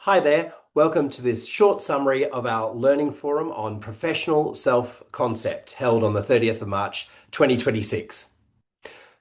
Hi there, welcome to this short summary of our Learning Forum on Professional Self-Concept held on the 30th of March 2026.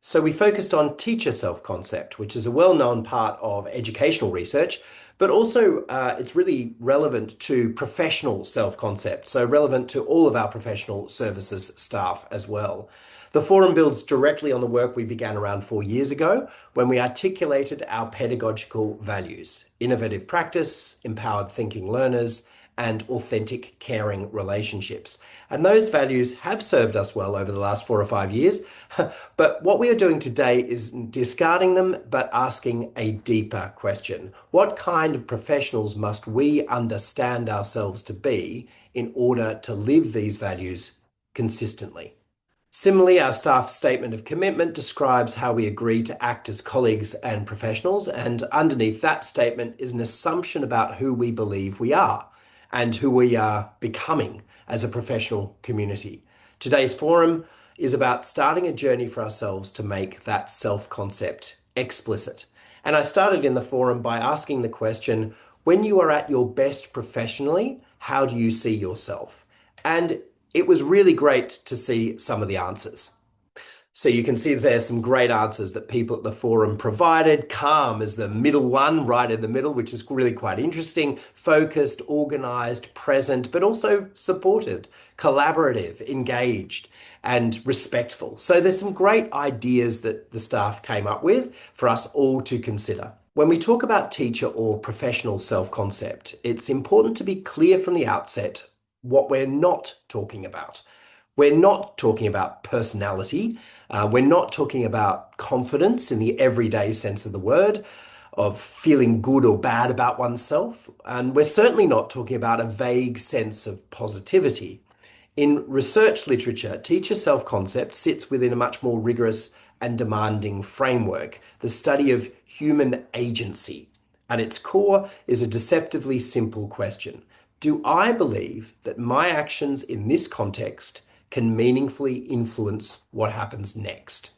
So we focused on teacher self-concept, which is a well-known part of educational research, but also it's really relevant to professional self-concept, so relevant to all of our professional services staff as well. The forum builds directly on the work we began around 4 years ago when we articulated our pedagogical values: innovative practice, empowered thinking learners, and authentic caring relationships. And those values have served us well over the last 4 or 5 years. But what we are doing today is discarding them, but asking a deeper question. What kind of professionals must we understand ourselves to be in order to live these values consistently? Similarly, our staff statement of commitment describes how we agree to act as colleagues and professionals, and underneath that statement is an assumption about who we believe we are and who we are becoming as a professional community. Today's forum is about starting a journey for ourselves to make that self-concept explicit. And I started in the forum by asking the question, when you are at your best professionally, how do you see yourself? And it was really great to see some of the answers. So you can see there's some great answers that people at the forum provided. Calm is the middle one, right in the middle, which is really quite interesting. Focused, organized, present, but also supported, collaborative, engaged, and respectful. So there's some great ideas that the staff came up with for us all to consider. When we talk about teacher or professional self-concept, it's important to be clear from the outset what we're not talking about. We're not talking about personality. We're not talking about confidence in the everyday sense of the word, of feeling good or bad about oneself. And we're certainly not talking about a vague sense of positivity. In research literature, teacher self-concept sits within a much more rigorous and demanding framework, the study of human agency. At its core is a deceptively simple question. Do I believe that my actions in this context can meaningfully influence what happens next?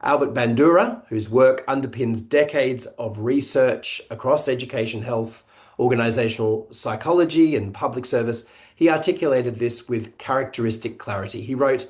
Albert Bandura, whose work underpins decades of research across education, health, organizational psychology, and public service, he articulated this with characteristic clarity. He wrote,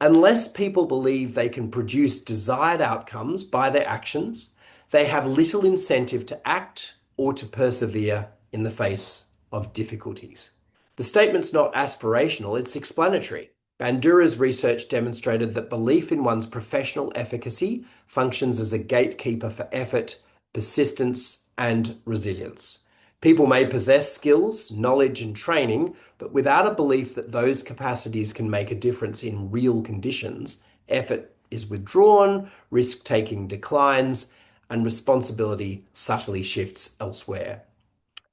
"Unless people believe they can produce desired outcomes by their actions, they have little incentive to act or to persevere in the face of difficulties." The statement's not aspirational, it's explanatory. Bandura's research demonstrated that belief in one's professional efficacy functions as a gatekeeper for effort, persistence, and resilience. People may possess skills, knowledge, and training, but without a belief that those capacities can make a difference in real conditions, effort is withdrawn, risk-taking declines, and responsibility subtly shifts elsewhere.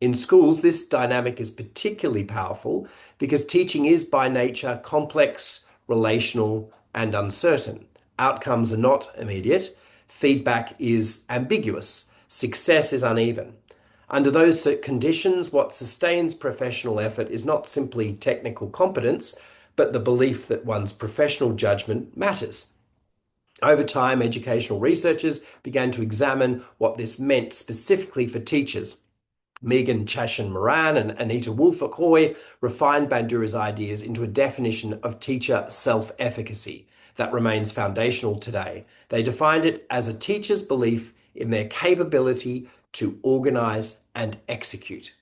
In schools, this dynamic is particularly powerful because teaching is by nature complex, relational, and uncertain. Outcomes are not immediate. Feedback is ambiguous. Success is uneven. Under those conditions, what sustains professional effort is not simply technical competence, but the belief that one's professional judgment matters. Over time, educational researchers began to examine what this meant specifically for teachers. Megan Chashan-Moran and Anita Woolfolk-Hoy refined Bandura's ideas into a definition of teacher self-efficacy that remains foundational today. They defined it as a teacher's belief in their capability to organize and execute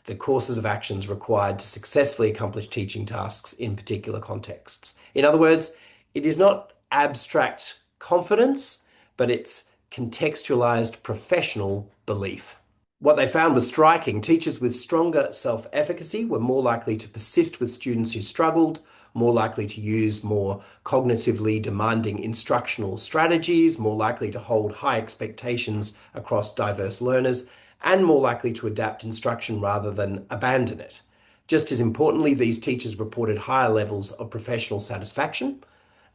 the courses of actions required to successfully accomplish teaching tasks in particular contexts. In other words, it is not abstract confidence, but it's contextualized professional belief. What they found was striking. Teachers with stronger self-efficacy were more likely to persist with students who struggled, more likely to use more cognitively demanding instructional strategies, more likely to hold high expectations across diverse learners, and more likely to adapt instruction rather than abandon it. Just as importantly, these teachers reported higher levels of professional satisfaction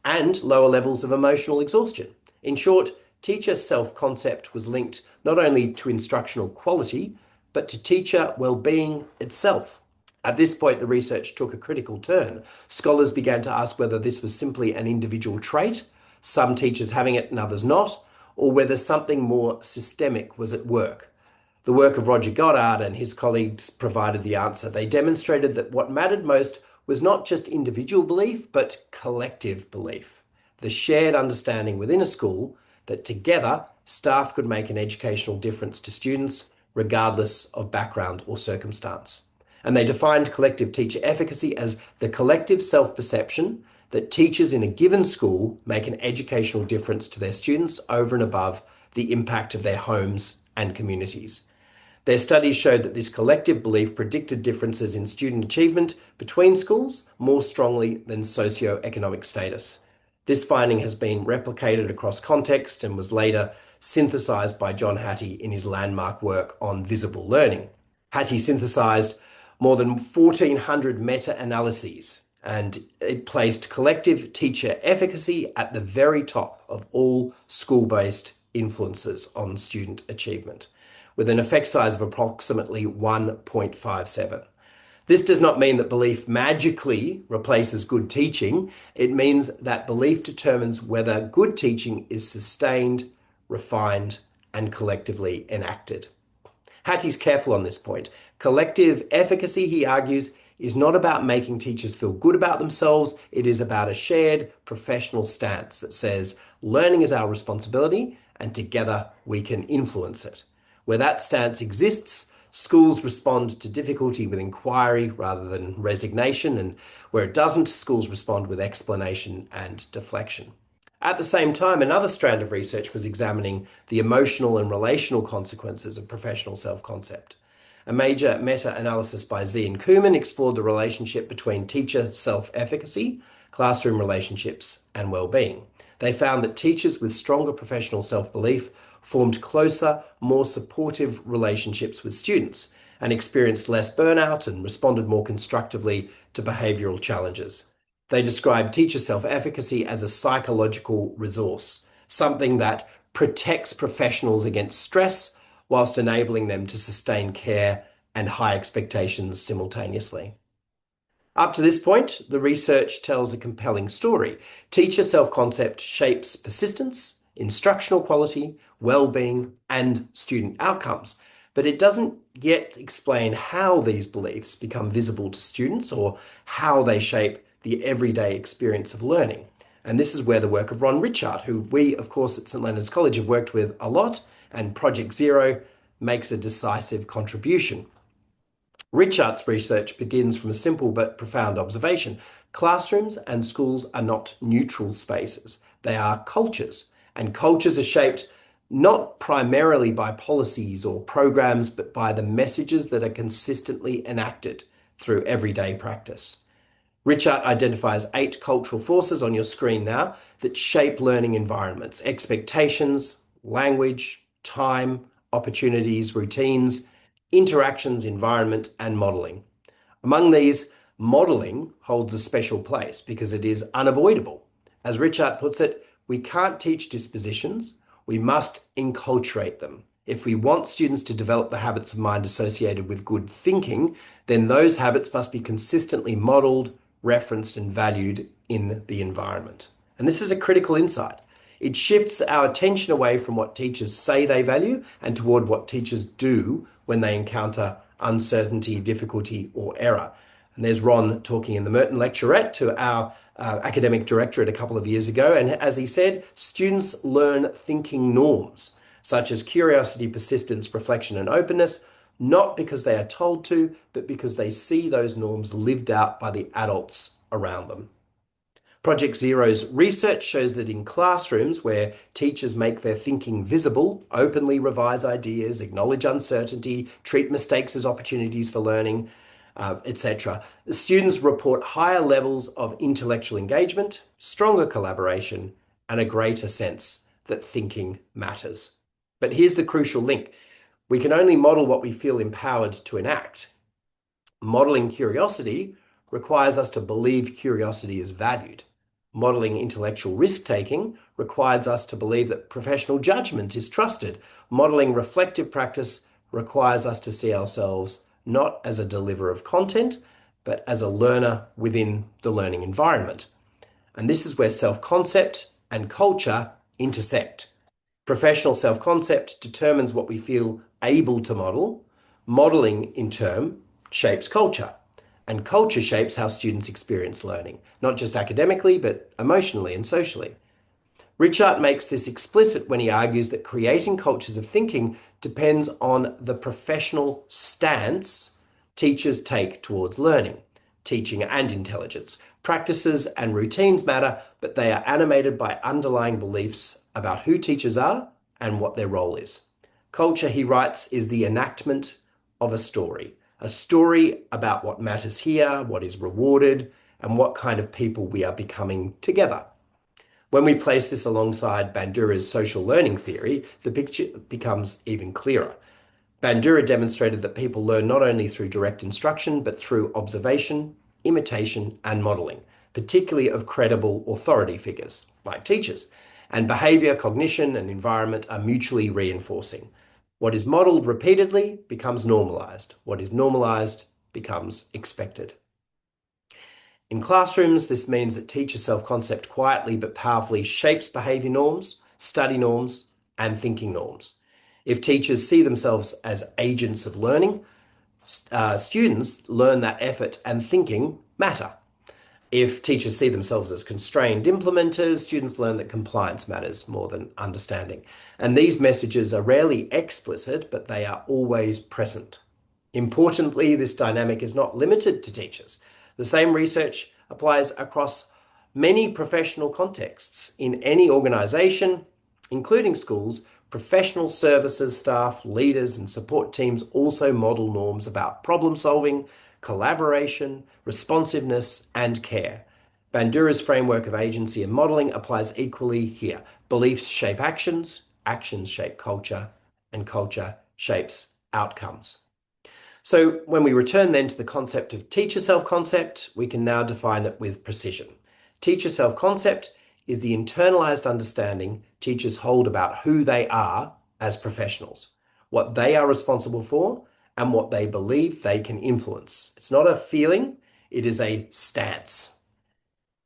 and lower levels of emotional exhaustion. In short, teacher self-concept was linked not only to instructional quality, but to teacher well-being itself. At this point, the research took a critical turn. Scholars began to ask whether this was simply an individual trait, some teachers having it and others not, or whether something more systemic was at work. The work of Roger Goddard and his colleagues provided the answer. They demonstrated that what mattered most was not just individual belief, but collective belief. The shared understanding within a school that together staff could make an educational difference to students, regardless of background or circumstance. And they defined collective teacher efficacy as the collective self-perception that teachers in a given school make an educational difference to their students over and above the impact of their homes and communities. Their studies showed that this collective belief predicted differences in student achievement between schools more strongly than socioeconomic status. This finding has been replicated across context and was later synthesized by John Hattie in his landmark work on visible learning. Hattie synthesized more than 1,400 meta-analyses, and it placed collective teacher efficacy at the very top of all school-based influences on student achievement, with an effect size of approximately 1.57. This does not mean that belief magically replaces good teaching. It means that belief determines whether good teaching is sustained, refined, and collectively enacted. Hattie's careful on this point. Collective efficacy, he argues, is not about making teachers feel good about themselves. It is about a shared professional stance that says learning is our responsibility and together we can influence it. Where that stance exists, schools respond to difficulty with inquiry rather than resignation, and where it doesn't, schools respond with explanation and deflection. At the same time, another strand of research was examining the emotional and relational consequences of professional self-concept. A major meta-analysis by Zian Kuman explored the relationship between teacher self-efficacy, classroom relationships, and well-being. They found that teachers with stronger professional self-belief formed closer, more supportive relationships with students and experienced less burnout and responded more constructively to behavioral challenges. They described teacher self-efficacy as a psychological resource, something that protects professionals against stress whilst enabling them to sustain care and high expectations simultaneously. Up to this point, the research tells a compelling story. Teacher self-concept shapes persistence, instructional quality, well-being, and student outcomes. But it doesn't yet explain how these beliefs become visible to students or how they shape the everyday experience of learning. And this is where the work of Ron Ritchard, who we, of course, at St Leonard's College have worked with a lot, and Project Zero makes a decisive contribution. Ritchard's research begins from a simple but profound observation. Classrooms and schools are not neutral spaces. They are cultures, and cultures are shaped not primarily by policies or programs, but by the messages that are consistently enacted through everyday practice. Ritchard identifies 8 cultural forces on your screen now that shape learning environments: expectations, language, time, opportunities, routines, interactions, environment, and modeling. Among these, modeling holds a special place because it is unavoidable. As Ritchard puts it, we can't teach dispositions, we must enculturate them. If we want students to develop the habits of mind associated with good thinking, then those habits must be consistently modeled, referenced, and valued in the environment. And this is a critical insight. It shifts our attention away from what teachers say they value and toward what teachers do when they encounter uncertainty, difficulty, or error. And there's Ron talking in the Merton Lecturette to our academic directorate a couple of years ago. And as he said, students learn thinking norms, such as curiosity, persistence, reflection, and openness, not because they are told to, but because they see those norms lived out by the adults around them. Project Zero's research shows that in classrooms where teachers make their thinking visible, openly revise ideas, acknowledge uncertainty, treat mistakes as opportunities for learning, etc., the students report higher levels of intellectual engagement, stronger collaboration, and a greater sense that thinking matters. But here's the crucial link. We can only model what we feel empowered to enact. Modeling curiosity requires us to believe curiosity is valued. Modeling intellectual risk-taking requires us to believe that professional judgment is trusted. Modeling reflective practice requires us to see ourselves not as a deliverer of content, but as a learner within the learning environment. And this is where self-concept and culture intersect. Professional self-concept determines what we feel able to model. Modeling, in turn, shapes culture. And culture shapes how students experience learning, not just academically, but emotionally and socially. Richard makes this explicit when he argues that creating cultures of thinking depends on the professional stance teachers take towards learning, teaching, and intelligence. Practices and routines matter, but they are animated by underlying beliefs about who teachers are and what their role is. Culture, he writes, is the enactment of a story about what matters here, what is rewarded, and what kind of people we are becoming together. When we place this alongside Bandura's social learning theory, the picture becomes even clearer. Bandura demonstrated that people learn not only through direct instruction, but through observation, imitation, and modeling, particularly of credible authority figures, like teachers. And behavior, cognition, and environment are mutually reinforcing. What is modeled repeatedly becomes normalized. What is normalized becomes expected. In classrooms, this means that teacher self-concept quietly but powerfully shapes behavior norms, study norms, and thinking norms. If teachers see themselves as agents of learning, students learn that effort and thinking matter. If teachers see themselves as constrained implementers, students learn that compliance matters more than understanding. And these messages are rarely explicit, but they are always present. Importantly, this dynamic is not limited to teachers. The same research applies across many professional contexts. In any organization, including schools, professional services staff, leaders, and support teams also model norms about problem solving, collaboration, responsiveness, and care. Bandura's framework of agency and modeling applies equally here. Beliefs shape actions, actions shape culture, and culture shapes outcomes. So when we return then to the concept of teacher self-concept, we can now define it with precision. Teacher self-concept is the internalized understanding teachers hold about who they are as professionals, what they are responsible for, and what they believe they can influence. It's not a feeling, it is a stance.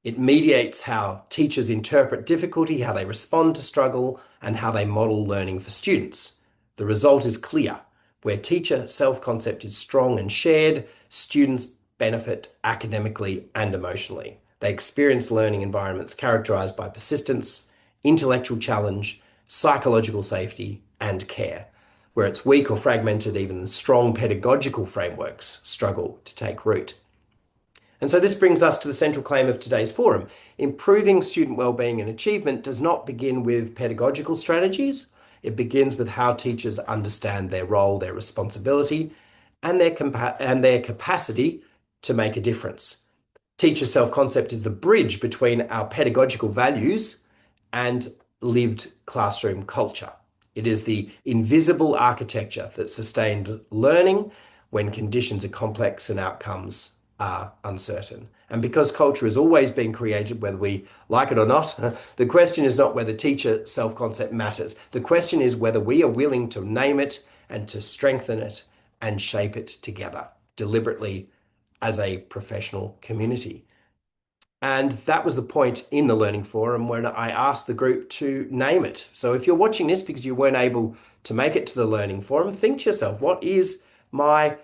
It mediates how teachers interpret difficulty, how they respond to struggle, and how they model learning for students. The result is clear. Where teacher self-concept is strong and shared, students benefit academically and emotionally. They experience learning environments characterized by persistence, intellectual challenge, psychological safety, and care. Where it's weak or fragmented, even strong pedagogical frameworks struggle to take root. And so this brings us to the central claim of today's forum. Improving student wellbeing and achievement does not begin with pedagogical strategies. It begins with how teachers understand their role, their responsibility, and their capacity to make a difference. Teacher self-concept is the bridge between our pedagogical values and lived classroom culture. It is the invisible architecture that sustained learning when conditions are complex and outcomes are uncertain. And because culture is always being created, whether we like it or not, the question is not whether teacher self-concept matters. The question is whether we are willing to name it and to strengthen it and shape it together deliberately as a professional community. And that was the point in the Learning Forum when I asked the group to name it. So if you're watching this because you weren't able to make it to the Learning Forum, think to yourself, what is my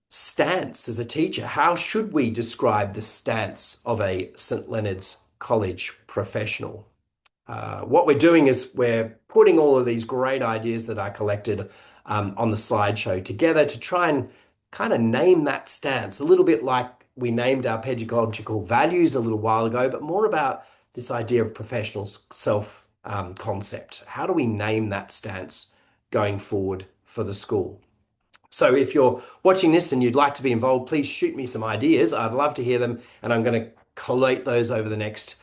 stance as a teacher? How should we describe the stance of a St. Leonard's College professional? What we're doing is we're putting all of these great ideas that I collected on the slideshow together to try and kind of name that stance, a little bit like we named our pedagogical values a little while ago, but more about this idea of professional self concept. How do we name that stance going forward for the school? So if you're watching this and you'd like to be involved, please shoot me some ideas. I'd love to hear them, and I'm going to collate those over the next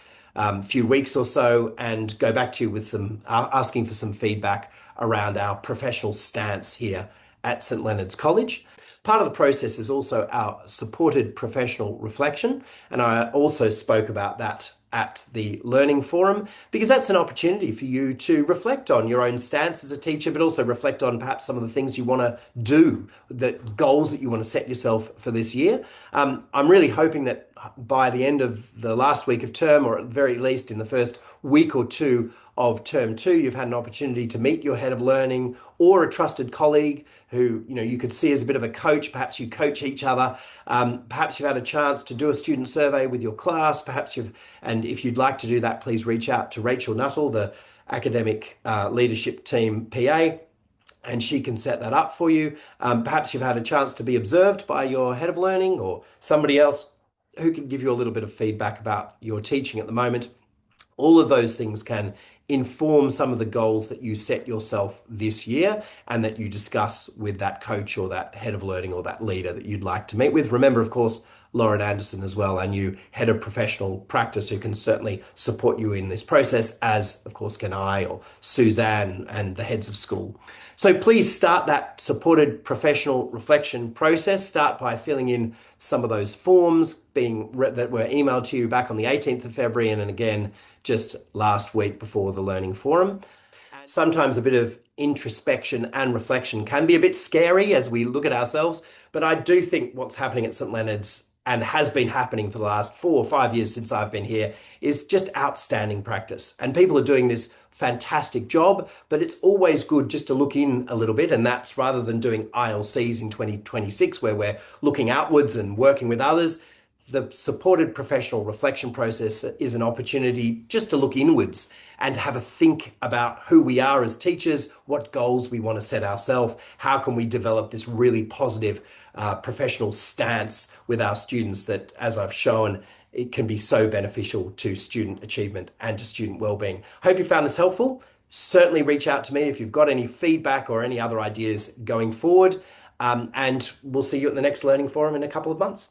few weeks or so and go back to you with some asking for some feedback around our professional stance here at St. Leonard's College. Part of the process is also our supported professional reflection, and I also spoke about that at the Learning Forum because that's an opportunity for you to reflect on your own stance as a teacher, but also reflect on perhaps some of the things you want to do, the goals that you want to set yourself for this year. I'm really hoping that by the end of the last week of term, or at the very least in the first week or two of term 2, you've had an opportunity to meet your head of learning or a trusted colleague who you could see as a bit of a coach. Perhaps you coach each other. Perhaps you've had a chance to do a student survey with your class. And if you'd like to do that, please reach out to Rachel Nuttall, the academic leadership team PA, and she can set that up for you. Perhaps you've had a chance to be observed by your head of learning or somebody else who can give you a little bit of feedback about your teaching at the moment. All of those things can inform some of the goals that you set yourself this year and that you discuss with that coach or that head of learning or that leader that you'd like to meet with. Remember, of course, Lauren Anderson as well, our new head of professional practice, who can certainly support you in this process, as of course can I or Suzanne and the heads of school. So please start that supported professional reflection process. Start by filling in some of those forms that were emailed to you back on the 18th of February and again just last week before the Learning Forum. Sometimes a bit of introspection and reflection can be a bit scary as we look at ourselves, but I do think what's happening at St Leonard's and has been happening for the last 4 or 5 years since I've been here is just outstanding practice. And people are doing this fantastic job, but it's always good just to look in a little bit. And that's rather than doing ILCs in 2026, where we're looking outwards and working with others. The supported professional reflection process is an opportunity just to look inwards and to have a think about who we are as teachers, what goals we want to set ourselves, how can we develop this really positive professional stance with our students that, as I've shown, it can be so beneficial to student achievement and to student wellbeing. Hope you found this helpful. Certainly reach out to me if you've got any feedback or any other ideas going forward. And we'll see you at the next Learning Forum in a couple of months.